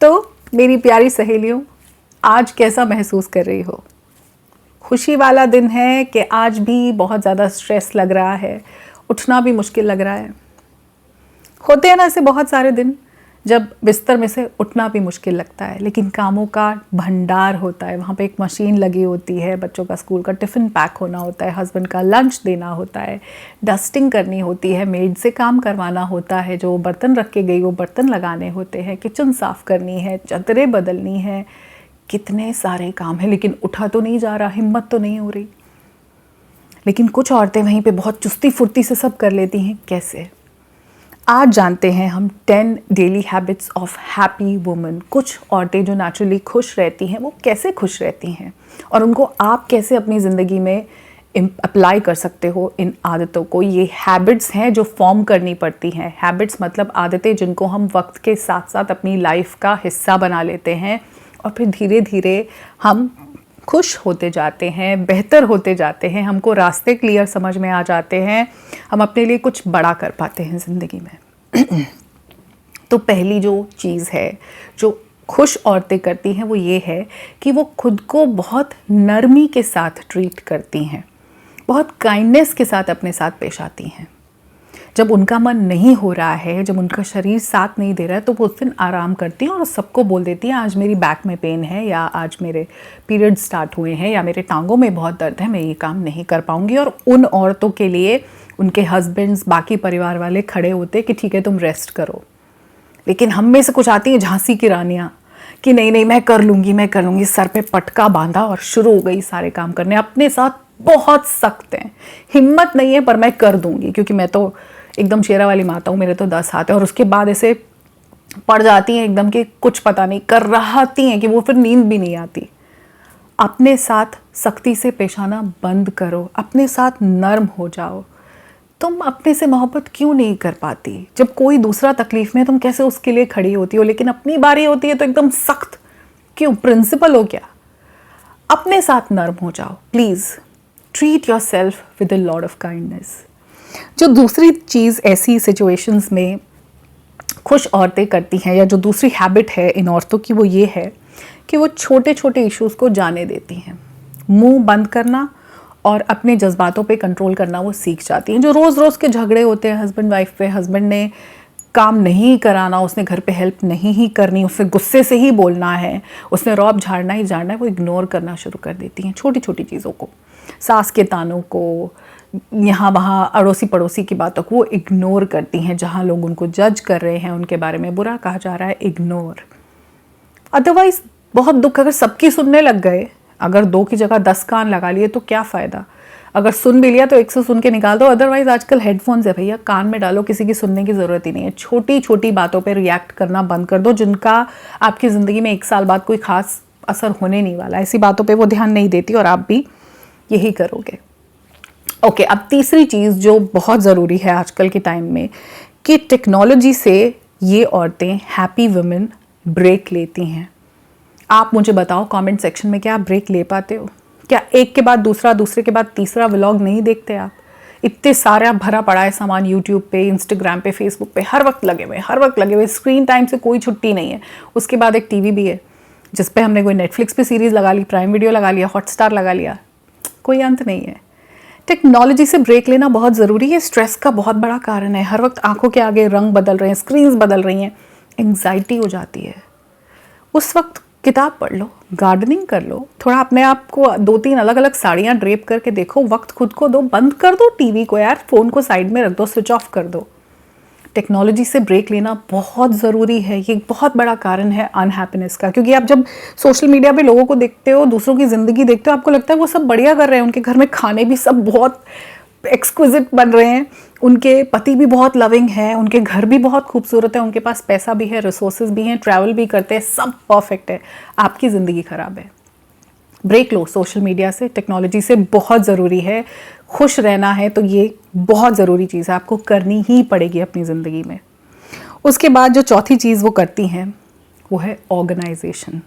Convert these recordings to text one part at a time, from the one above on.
तो मेरी प्यारी सहेलियों, आज कैसा महसूस कर रही हो? खुशी वाला दिन है कि आज भी बहुत ज़्यादा स्ट्रेस लग रहा है, उठना भी मुश्किल लग रहा है? होते हैं ना ऐसे बहुत सारे दिन जब बिस्तर में से उठना भी मुश्किल लगता है, लेकिन कामों का भंडार होता है। वहाँ पे एक मशीन लगी होती है, बच्चों का स्कूल का टिफ़िन पैक होना होता है, हस्बैंड का लंच देना होता है, डस्टिंग करनी होती है, मेड से काम करवाना होता है, जो बर्तन रख के गई वो बर्तन लगाने होते हैं, किचन साफ़ करनी है, चादरें बदलनी है, कितने सारे काम हैं। लेकिन उठा तो नहीं जा रहा, हिम्मत तो नहीं हो रही। लेकिन कुछ औरतें वहीं पे बहुत चुस्ती फुर्ती से सब कर लेती हैं। कैसे? आज जानते हैं हम 10 daily habits of happy woman. कुछ औरतें जो नेचुरली खुश रहती हैं, वो कैसे खुश रहती हैं और उनको आप कैसे अपनी ज़िंदगी में अप्लाई कर सकते हो इन आदतों को। ये हैबिट्स हैं जो फॉर्म करनी पड़ती हैं। हैबिट्स मतलब आदतें जिनको हम वक्त के साथ साथ अपनी लाइफ का हिस्सा बना लेते हैं और फिर धीरे धीरे हम खुश होते जाते हैं, बेहतर होते जाते हैं, हमको रास्ते क्लियर समझ में आ जाते हैं, हम अपने लिए कुछ बड़ा कर पाते हैं ज़िंदगी में। तो पहली जो चीज़ है जो खुश औरतें करती हैं वो ये है कि वो खुद को बहुत नरमी के साथ ट्रीट करती हैं, बहुत काइंडनेस के साथ अपने साथ पेश आती हैं। जब उनका मन नहीं हो रहा है, जब उनका शरीर साथ नहीं दे रहा है, तो वो उस दिन आराम करती हैं और सबको बोल देती हैं आज मेरी बैक में पेन है, या आज मेरे पीरियड स्टार्ट हुए हैं, या मेरे टांगों में बहुत दर्द है, मैं ये काम नहीं कर पाऊंगी। और उन औरतों के लिए उनके हस्बैंड्स, बाकी परिवार वाले खड़े होते कि ठीक है तुम रेस्ट करो। लेकिन हम में से कुछ आती हैं झांसी की रानियाँ कि नहीं नहीं मैं कर लूँगी, सर पे पटका बांधा और शुरू हो गई सारे काम करने। अपने साथ बहुत सख्त हैं, हिम्मत नहीं है पर मैं कर दूंगी क्योंकि मैं तो एकदम शेरा वाली माता हूँ, मेरे तो 10 हाथ है। और उसके बाद ऐसे पड़ जाती हैं एकदम कि कुछ पता नहीं कर रहाती हैं कि वो फिर नींद भी नहीं आती। अपने साथ सख्ती से पेश आना बंद करो, अपने साथ नर्म हो जाओ। तुम अपने से मोहब्बत क्यों नहीं कर पाती? जब कोई दूसरा तकलीफ में तुम कैसे उसके लिए खड़ी होती हो, लेकिन अपनी बारी होती है तो एकदम सख्त क्यों? प्रिंसिपल हो क्या? अपने साथ नर्म हो जाओ please. Treat your self with a lot of kindness. जो दूसरी चीज़ ऐसी सिचुएशंस में खुश औरतें करती हैं, या जो दूसरी हैबिट है इन औरतों की, वो ये है कि वो छोटे छोटे इश्यूज़ को जाने देती हैं। मुंह बंद करना और अपने जज्बातों पे कंट्रोल करना वो सीख जाती हैं। जो रोज़ रोज़ के झगड़े होते हैं हस्बैंड वाइफ पे, हस्बैंड ने काम नहीं कराना, उसने घर पे हेल्प नहीं ही करनी, उससे गुस्से से ही बोलना है, उसने रौब झाड़ना ही झाड़ना है, वो इग्नोर करना शुरू कर देती हैं छोटी छोटी चीज़ों को। सास के तानों को, यहाँ वहाँ अड़ोसी पड़ोसी की बातों को वो इग्नोर करती हैं। जहाँ लोग उनको जज कर रहे हैं, उनके बारे में बुरा कहा जा रहा है, इग्नोर। अदरवाइज बहुत दुख, अगर सबकी सुनने लग गए, अगर 2 की जगह 10 कान लगा लिए तो क्या फ़ायदा? अगर सुन भी लिया तो 1 से सुन के निकाल दो। अदरवाइज आजकल हेडफोन्स है भैया, कान में डालो, किसी की सुनने की ज़रूरत ही नहीं है। छोटी छोटी बातों पर रिएक्ट करना बंद कर दो, जिनका आपकी ज़िंदगी में 1 साल बाद कोई ख़ास असर होने नहीं वाला। ऐसी बातों पर वो ध्यान नहीं देती और आप भी यही करोगे। ओके, अब तीसरी चीज़ जो बहुत ज़रूरी है आजकल के टाइम में, कि टेक्नोलॉजी से ये औरतें हैप्पी वुमेन ब्रेक लेती हैं। आप मुझे बताओ कमेंट सेक्शन में, क्या आप ब्रेक ले पाते हो? क्या एक के बाद दूसरा, दूसरे के बाद तीसरा व्लॉग नहीं देखते आप? इतने सारा भरा पड़ा है सामान यूट्यूब पे, इंस्टाग्राम पे, फेसबुक पे, हर वक्त लगे हुए। स्क्रीन टाइम से कोई छुट्टी नहीं है। उसके बाद एक टीवी भी है जिस पे हमने कोई नेटफ्लिक्स पे सीरीज़ लगा ली, प्राइम वीडियो लगा लिया, हॉटस्टार लगा लिया, कोई अंत नहीं है। टेक्नोलॉजी से ब्रेक लेना बहुत ज़रूरी है। स्ट्रेस का बहुत बड़ा कारण है। हर वक्त आंखों के आगे रंग बदल रहे हैं, स्क्रीन्स बदल रही हैं, एंग्जाइटी हो जाती है। उस वक्त किताब पढ़ लो, गार्डनिंग कर लो, थोड़ा अपने आप को 2-3 अलग अलग साड़ियाँ ड्रेप करके देखो, वक्त खुद को दो, बंद कर दो टीवी को यार, फ़ोन को साइड में रख दो, स्विच ऑफ कर दो। टेक्नोलॉजी से ब्रेक लेना बहुत ज़रूरी है। ये एक बहुत बड़ा कारण है अनहैप्पीनेस का, क्योंकि आप जब सोशल मीडिया पे लोगों को देखते हो, दूसरों की ज़िंदगी देखते हो, आपको लगता है वो सब बढ़िया कर रहे हैं, उनके घर में खाने भी सब बहुत एक्सक्विजिट बन रहे हैं, उनके पति भी बहुत लविंग है, उनके घर भी बहुत खूबसूरत है, उनके पास पैसा भी है, रिसोर्सेज भी हैं, ट्रैवल भी करते हैं, सब परफेक्ट है। आपकी ज़िंदगी ख़राब है। ब्रेक लो सोशल मीडिया से, टेक्नोलॉजी से, बहुत ज़रूरी है। खुश रहना है तो ये बहुत ज़रूरी चीज़ है, आपको करनी ही पड़ेगी अपनी ज़िंदगी में। उसके बाद जो चौथी चीज़ वो करती हैं वो है ऑर्गेनाइजेशन।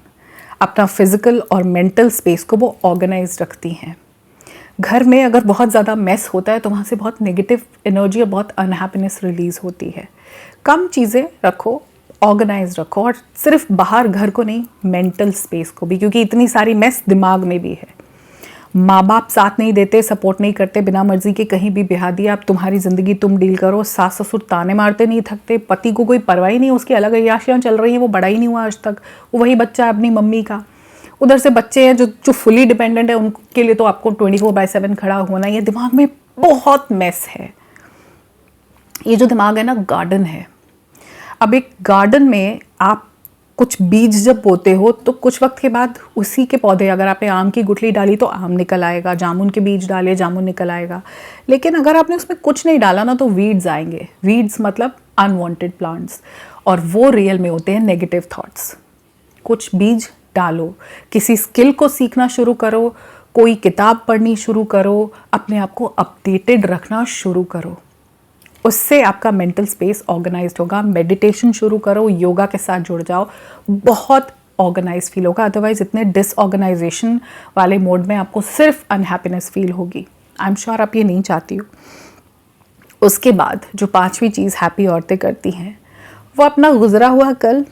अपना फिज़िकल और मेंटल स्पेस को वो ऑर्गेनाइज रखती हैं। घर में अगर बहुत ज़्यादा मेस होता है तो वहाँ से बहुत नेगेटिव एनर्जी और बहुत अनहैप्पीनेस रिलीज़ होती है। कम चीज़ें रखो, ऑर्गेनाइज रखो, और सिर्फ बाहर घर को नहीं, मेंटल स्पेस को भी, क्योंकि इतनी सारी मेस दिमाग में भी है। माँ बाप साथ नहीं देते, सपोर्ट नहीं करते, बिना मर्जी के कहीं भी ब्याह दिया, अब तुम्हारी ज़िंदगी तुम डील करो। सास ससुर ताने मारते नहीं थकते, पति को कोई परवाह ही नहीं, उसकी अलग अय्याशियाँ चल रही हैं, वो बड़ा ही नहीं हुआ आज तक, वो वही बच्चा है अपनी मम्मी का। उधर से बच्चे हैं जो फुली डिपेंडेंट है, उनके लिए तो आपको 24/7 खड़ा होना ही है। दिमाग में बहुत मेस है। ये जो दिमाग है ना, गार्डन है। अब एक गार्डन में आप कुछ बीज जब बोते हो तो कुछ वक्त के बाद उसी के पौधे, अगर आपने आम की गुठली डाली तो आम निकल आएगा, जामुन के बीज डाले जामुन निकल आएगा। लेकिन अगर आपने उसमें कुछ नहीं डाला ना तो वीड्स आएंगे। वीड्स मतलब अनवांटेड प्लांट्स, और वो रियल में होते हैं नेगेटिव थॉट्स। कुछ बीज डालो, किसी स्किल को सीखना शुरू करो, कोई किताब पढ़नी शुरू करो, अपने आप को अपडेटेड रखना शुरू करो। उससे आपका मेंटल स्पेस ऑर्गेनाइज्ड होगा। मेडिटेशन शुरू करो, योगा के साथ जुड़ जाओ, बहुत ऑर्गेनाइज फील होगा। अदरवाइज इतने डिसऑर्गेनाइजेशन वाले मोड में आपको सिर्फ अनहैप्पीनेस फील होगी। आई एम श्योर आप ये नहीं चाहती हो। उसके बाद जो 5वीं चीज़ हैप्पी औरतें करती हैं, वो अपना गुजरा हुआ कल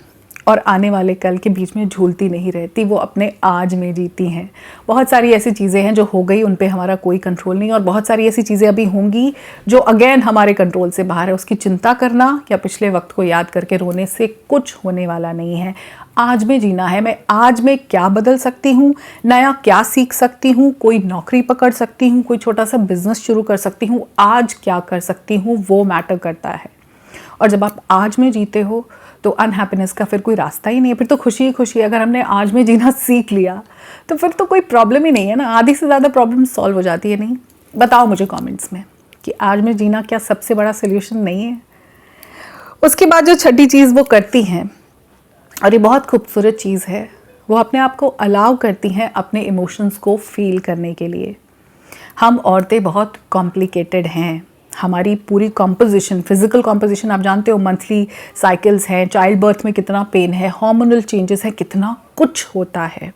और आने वाले कल के बीच में झूलती नहीं रहती, वो अपने आज में जीती हैं। बहुत सारी ऐसी चीज़ें हैं जो हो गई, उन पे हमारा कोई कंट्रोल नहीं, और बहुत सारी ऐसी चीज़ें अभी होंगी जो अगेन हमारे कंट्रोल से बाहर है। उसकी चिंता करना या पिछले वक्त को याद करके रोने से कुछ होने वाला नहीं है। आज में जीना है। मैं आज में क्या बदल सकती हूँ, नया क्या सीख सकती हूँ, कोई नौकरी पकड़ सकती हूँ, कोई छोटा सा बिजनेस शुरू कर सकती हूँ, आज क्या कर सकती हूँ, वो मैटर करता है। और जब आप आज में जीते हो तो अनहैप्पीनेस का फिर कोई रास्ता ही नहीं है, फिर तो खुशी ही खुशी है। अगर हमने आज में जीना सीख लिया तो फिर तो कोई प्रॉब्लम ही नहीं है ना। आधी से ज़्यादा प्रॉब्लम सॉल्व हो जाती है। नहीं, बताओ मुझे कमेंट्स में कि आज में जीना क्या सबसे बड़ा सोल्यूशन नहीं है। उसके बाद जो छठी चीज़ वो करती हैं, और ये बहुत खूबसूरत चीज़ है, वो अपने आप को अलाउ करती हैं अपने इमोशंस को फील करने के लिए। हम औरतें बहुत कॉम्प्लिकेटेड हैं। हमारी पूरी कॉम्पोजिशन, फिजिकल कॉम्पोजिशन आप जानते हो, मंथली साइकिल्स हैं, चाइल्ड बर्थ में कितना पेन है, हार्मोनल चेंजेस है, कितना कुछ होता है,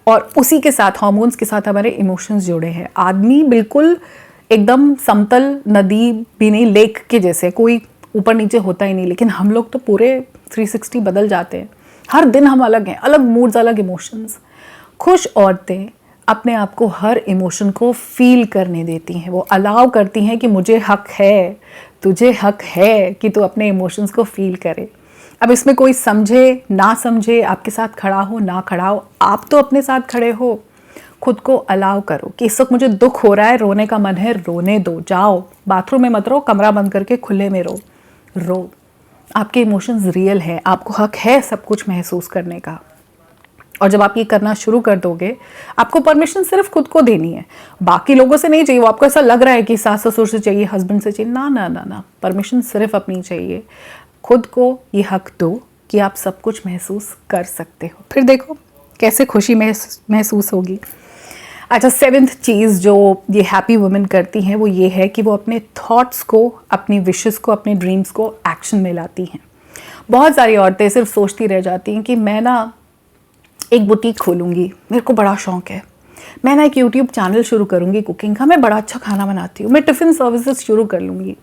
और उसी के साथ हार्मोन्स के साथ हमारे इमोशंस जुड़े हैं। आदमी बिल्कुल एकदम समतल नदी भी नहीं, लेक के जैसे, कोई ऊपर नीचे होता ही नहीं, लेकिन हम लोग तो पूरे 360 बदल जाते हैं। हर दिन हम अलग हैं, अलग मूड्स, अलग इमोशंस। खुश औरतें अपने आप को हर इमोशन को फील करने देती हैं। वो अलाउ करती हैं कि मुझे हक है, तुझे हक है कि तू अपने इमोशंस को फील करे। अब इसमें कोई समझे ना समझे, आपके साथ खड़ा हो ना खड़ा हो, आप तो अपने साथ खड़े हो। खुद को अलाउ करो कि इस वक्त मुझे दुख हो रहा है, रोने का मन है, रोने दो। जाओ बाथरूम में मत रो, कमरा बंद करके खुले में रो। आपके इमोशंस रियल है, आपको हक है सब कुछ महसूस करने का। और जब आप ये करना शुरू कर दोगे, आपको परमिशन सिर्फ खुद को देनी है, बाकी लोगों से नहीं चाहिए। वो आपको ऐसा लग रहा है कि सास ससुर से चाहिए, हस्बैंड से चाहिए, ना ना ना ना, परमिशन सिर्फ अपनी चाहिए। खुद को ये हक दो कि आप सब कुछ महसूस कर सकते हो, फिर देखो कैसे खुशी महसूस होगी। अच्छा, 7th चीज़ जो ये हैप्पी वुमेन करती हैं वो ये है कि वो अपने थॉट्स को, अपनी विशेस को, अपने ड्रीम्स को एक्शन में लाती हैं। बहुत सारी औरतें सिर्फ सोचती रह जाती हैं कि मैं ना एक बुटीक खोलूँगी, मेरे को बड़ा शौक है, मैं ना एक यूट्यूब चैनल शुरू करूँगी कुकिंग का, मैं बड़ा अच्छा खाना बनाती हूँ, मैं टिफ़िन सर्विसेज शुरू कर लूँगी,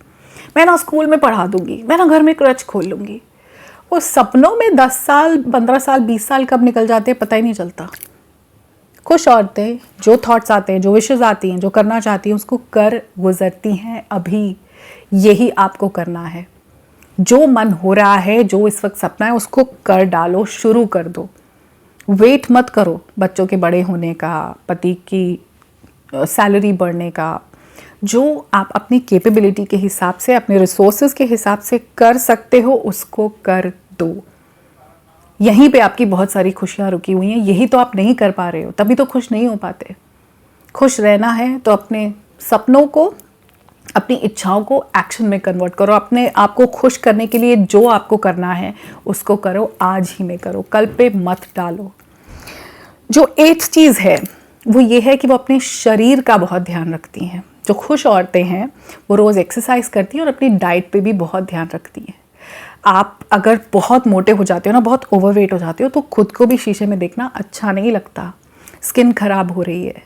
मैं ना स्कूल में पढ़ा दूँगी, मैं ना घर में क्रच खोल लूँगी। वो सपनों में 10 साल, 15 साल, 20 साल कब निकल जाते हैं पता ही नहीं चलता। खुश औरतें जो थॉट्स आते हैं, जो विशेज़ आती हैं, जो करना चाहती हैं, उसको कर गुजरती हैं अभी। यही आपको करना है। जो मन हो रहा है, जो इस वक्त सपना है, उसको कर डालो, शुरू कर दो। वेट मत करो बच्चों के बड़े होने का, पति की सैलरी बढ़ने का। जो आप अपनी कैपेबिलिटी के हिसाब से, अपने रिसोर्सेज के हिसाब से कर सकते हो, उसको कर दो। यहीं पे आपकी बहुत सारी खुशियाँ रुकी हुई हैं। यही तो आप नहीं कर पा रहे हो, तभी तो खुश नहीं हो पाते। खुश रहना है तो अपने सपनों को, अपनी इच्छाओं को एक्शन में कन्वर्ट करो। अपने आप को खुश करने के लिए जो आपको करना है उसको करो, आज ही में करो, कल पे मत डालो। जो 8th चीज़ है वो ये है कि वो अपने शरीर का बहुत ध्यान रखती हैं। जो खुश औरतें हैं वो रोज़ एक्सरसाइज करती हैं और अपनी डाइट पे भी बहुत ध्यान रखती हैं। आप अगर बहुत मोटे हो जाते हो ना, बहुत ओवरवेट हो जाते हो, तो खुद को भी शीशे में देखना अच्छा नहीं लगता। स्किन खराब हो रही है,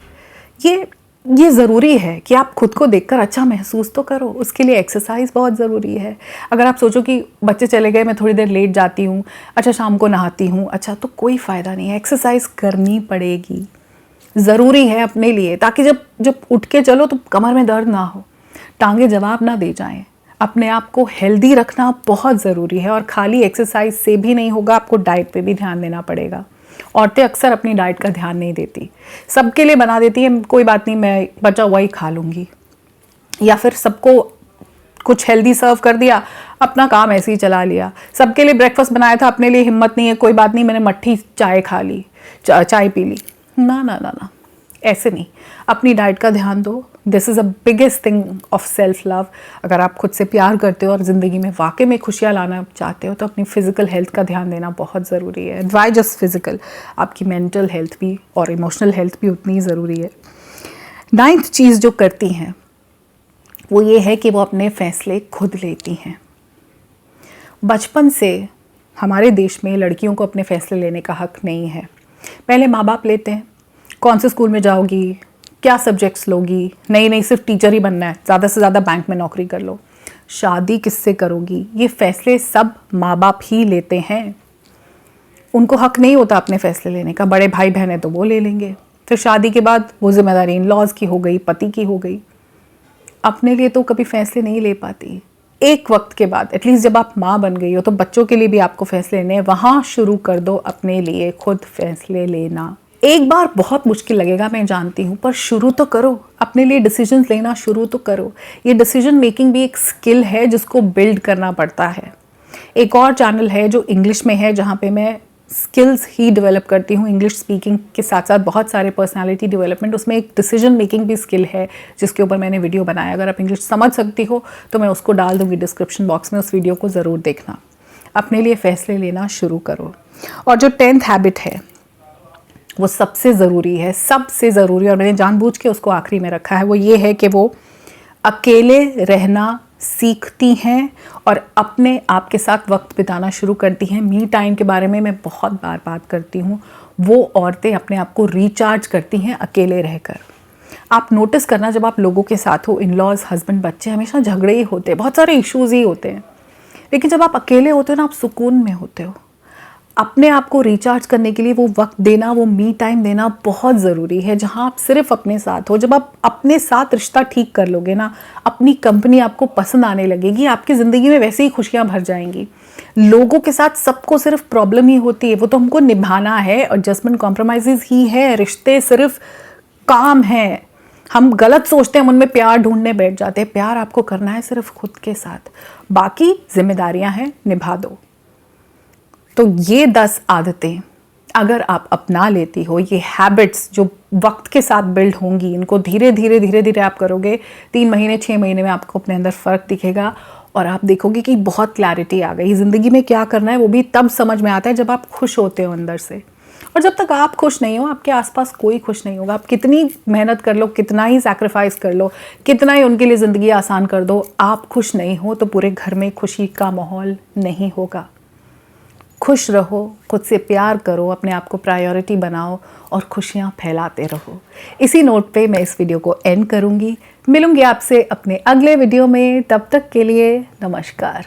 ये ये ज़रूरी है कि आप खुद को देखकर अच्छा महसूस तो करो। उसके लिए एक्सरसाइज बहुत ज़रूरी है। अगर आप सोचो कि बच्चे चले गए, मैं थोड़ी देर लेट जाती हूँ, अच्छा शाम को नहाती हूँ, अच्छा, तो कोई फ़ायदा नहीं है। एक्सरसाइज करनी पड़ेगी, ज़रूरी है अपने लिए, ताकि जब जब उठ के चलो तो कमर में दर्द ना हो, टांगे जवाब ना दे जाएं। अपने आप को हेल्दी रखना बहुत ज़रूरी है, और खाली एक्सरसाइज से भी नहीं होगा, आपको डाइट पे भी ध्यान देना पड़ेगा। औरतें अक्सर अपनी डाइट का ध्यान नहीं देती, सबके लिए बना देती है, कोई बात नहीं मैं बचा हुआ ही खा लूँगी, या फिर सबको कुछ हेल्दी सर्व कर दिया, अपना काम ऐसे ही चला लिया। सबके लिए ब्रेकफास्ट बनाया था, अपने लिए हिम्मत नहीं है, कोई बात नहीं मैंने मट्ठी चाय खा ली, चाय पी ली। ना ना ना ना, ऐसे नहीं। अपनी डाइट का ध्यान दो। This is a biggest thing of self love. अगर आप खुद से प्यार करते हो और ज़िंदगी में वाकई में खुशियाँ लाना चाहते हो, तो अपनी फिज़िकल हेल्थ का ध्यान देना बहुत ज़रूरी है। वाई जस्ट फिज़िकल, आपकी मेंटल हेल्थ भी और इमोशनल हेल्थ भी उतनी ही ज़रूरी है। 9th चीज़ जो करती हैं वो ये है कि वो अपने फैसले खुद लेती हैं। बचपन से हमारे देश में लड़कियों को अपने फैसले लेने का हक नहीं है। पहले माँ बाप लेते हैं, कौन से स्कूल में जाओगी, क्या सब्जेक्ट्स लोगी, नहीं सिर्फ टीचर ही बनना है, ज़्यादा से ज़्यादा बैंक में नौकरी कर लो, शादी किससे करोगी, ये फैसले सब माँ बाप ही लेते हैं। उनको हक नहीं होता अपने फैसले लेने का। बड़े भाई बहन है तो वो ले लेंगे, फिर शादी के बाद वो जिम्मेदारी इन लॉज की हो गई, पति की हो गई। अपने लिए तो कभी फैसले नहीं ले पाती। एक वक्त के बाद, एटलीस्ट जब आप माँ बन गई हो, तो बच्चों के लिए भी आपको फैसले लेने हैं। वहाँ शुरू कर दो अपने लिए खुद फैसले लेना। एक बार बहुत मुश्किल लगेगा, मैं जानती हूँ, पर शुरू तो करो। अपने लिए डिसीजंस लेना शुरू तो करो। ये डिसीजन मेकिंग भी एक स्किल है जिसको बिल्ड करना पड़ता है। एक और चैनल है जो इंग्लिश में है, जहाँ पे मैं स्किल्स ही डेवलप करती हूँ, इंग्लिश स्पीकिंग के साथ साथ बहुत सारे पर्सनालिटी डेवलपमेंट। उसमें एक डिसीजन मेकिंग भी स्किल है जिसके ऊपर मैंने वीडियो बनाया। अगर आप इंग्लिश समझ सकती हो तो मैं उसको डाल दूँगी डिस्क्रिप्शन बॉक्स में, उस वीडियो को ज़रूर देखना। अपने लिए फ़ैसले लेना शुरू करो। और जो 10th हैबिट है वो सबसे ज़रूरी है, सबसे ज़रूरी, और मैंने जानबूझ के उसको आखिरी में रखा है। वो ये है कि वो अकेले रहना सीखती हैं और अपने आप के साथ वक्त बिताना शुरू करती हैं। मी टाइम के बारे में मैं बहुत बार बात करती हूँ। वो औरतें अपने आप को रिचार्ज करती हैं अकेले रहकर। आप नोटिस करना, जब आप लोगों के साथ हो, इन लॉज, हस्बैंड, बच्चे, हमेशा झगड़े ही होते हैं, बहुत सारे इश्यूज़ ही होते हैं। लेकिन जब आप अकेले होते हो ना, आप सुकून में होते हो। अपने आप को रिचार्ज करने के लिए वो वक्त देना, वो मी टाइम देना बहुत ज़रूरी है, जहाँ आप सिर्फ अपने साथ हो। जब आप अपने साथ रिश्ता ठीक कर लोगे ना, अपनी कंपनी आपको पसंद आने लगेगी, आपकी ज़िंदगी में वैसे ही खुशियाँ भर जाएंगी। लोगों के साथ सबको सिर्फ प्रॉब्लम ही होती है, वो तो हमको निभाना है, एडजस्टमेंट कॉम्प्रोमाइज़ ही है। रिश्ते सिर्फ काम है। हम गलत सोचते हैं, उनमें प्यार ढूंढने बैठ जाते हैं। प्यार आपको करना है सिर्फ खुद के साथ, बाकी जिम्मेदारियां हैं, निभा दो। तो ये 10 आदतें अगर आप अपना लेती हो, ये हैबिट्स जो वक्त के साथ बिल्ड होंगी, इनको धीरे धीरे आप करोगे, 3 महीने 6 महीने में आपको अपने अंदर फ़र्क दिखेगा और आप देखोगे कि बहुत क्लैरिटी आ गई। ज़िंदगी में क्या करना है वो भी तब समझ में आता है जब आप खुश होते हो अंदर से। और जब तक आप खुश नहीं हो, आपके आसपास कोई खुश नहीं होगा। आप कितनी मेहनत कर लो, कितना ही सैक्रिफाइस कर लो, कितना ही उनके लिए ज़िंदगी आसान कर दो, आप खुश नहीं हो तो पूरे घर में खुशी का माहौल नहीं होगा। खुश रहो, खुद से प्यार करो, अपने आप को प्रायोरिटी बनाओ और खुशियाँ फैलाते रहो। इसी नोट पे मैं इस वीडियो को एंड करूँगी। मिलूँगी आपसे अपने अगले वीडियो में, तब तक के लिए नमस्कार।